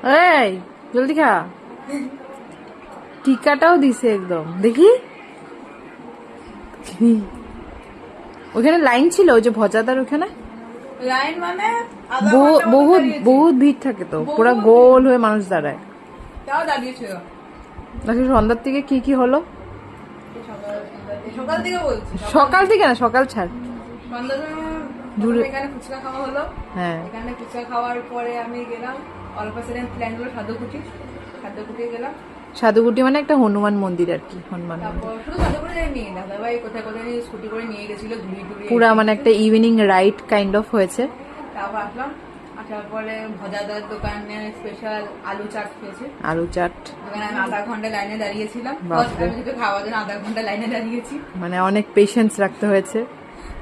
এই জলদি খা। টিকাটাও দিছে একদম, দেখি ওখানে লাইন ছিল ওই যে ভজাদার ওখানে লাইন মানে বহুত বহুত ভিড় থাকে তো, পুরা গোল হয়ে মানুষ দাঁড়ায়। তাও দাঁড়িয়েছিল। নাকি সন্ধ্যার থেকে কি কি হলো? সকাল থেকে বলছি, সকাল থেকে না, সকাল ছাড়। সন্ধ্যার সময় এখানে ফুচকা খাওয়া হলো। হ্যাঁ, এখানে ফুচকা খাওয়ার পরে আমি গেলাম অল্প সেকেন্ড প্ল্যান হলো সাধুকুটি গেলাম। সাধুগুটি মানে একটা হনুমান মন্দির আর কি, হনুমান মন্দির। তারপর শুধু সাধুকুটি নিয়ে দাদা ভাই কোথায় কোথায় স্কুটি করে নিয়ে গেছিল, ঘুরিয়ে টুরিয়ে পুরা মানে একটা ইভিনিং রাইড কাইন্ড অফ হয়েছে। তারপর আসার পরে ভজাদার দোকানে স্পেশাল আলু চাট খেয়েছি। আলু চাট ওখানে আমি আধা ঘন্টা লাইনে দাঁড়িয়েছিলাম। বাপরে। আমি যেটা খাওয়ার জন্য আধা ঘন্টা লাইনে দাঁড়িয়েছি। মানে অনেক পেশেন্স রাখতে হয়েছে।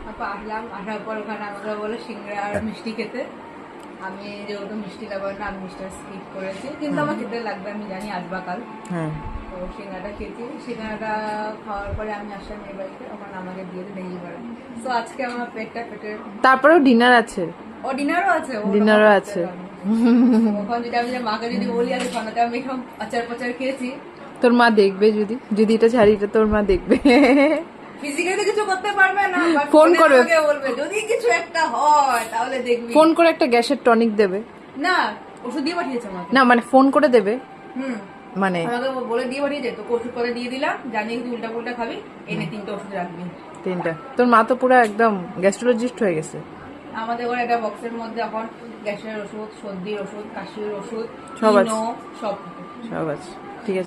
তারপর আসার পর ওখানে আমাকে বলে সিঙ্গারা আর মিষ্টি খেতে। আমি যেহেতু মিষ্টি লাগার না, আমি মিষ্টি স্কিপ করেছি, কিন্তু আমার খেতে লাগবে, আমি জানি আজ বা কাল। হ্যাঁ, তো সিঙ্গারাটা খেয়েছি। সিঙ্গারাটা খাওয়ার পরে আমি আসলাম মেয়ের বাড়িতে, ওখানে আমাকে দিয়ে নেই করে। তো আজকে আমার পেটের তারপরেও ডিনার আছে। ও ডিনারও আছে, ডিনারও আছে। ওখানে যদি আমি মাকে যদি বলি আজ খানাতে আমি সব আচার পাচার খেয়েছি, তোর মা দেখবে, যদি যদি এটা ছাড়ি, এটা তোর মা দেখবে। ফিজিক্যালি কিছু করতে পারবে না, ফোন করবে, বলবে যদি কিছু একটা হয় তাহলে দেখবি। ফোন করে একটা গ্যাসের টনিক দেবে। না, ওষুধ দিয়ে পাঠিয়েছে আমাকে। না মানে ফোন করে দেবে, হুম, মানে আমাকে বলে দিয়ে পাঠিয়েছে, তোকে ওষুধ করে দিয়ে দিলাম, জানি তুই উল্টা পুল্টা খাবি, এনে 3টে ওষুধ রাখবি। 3টা। তোর মা তো পুরো একদম গ্যাস্ট্রোলজিস্ট হয়ে গেছে। আমাদের ঘরে একটা বক্সের মধ্যে এখন গ্যাসের ওষুধ, সর্দির ওষুধ, কাশির ওষুধ সব আছে। সব সব আছে।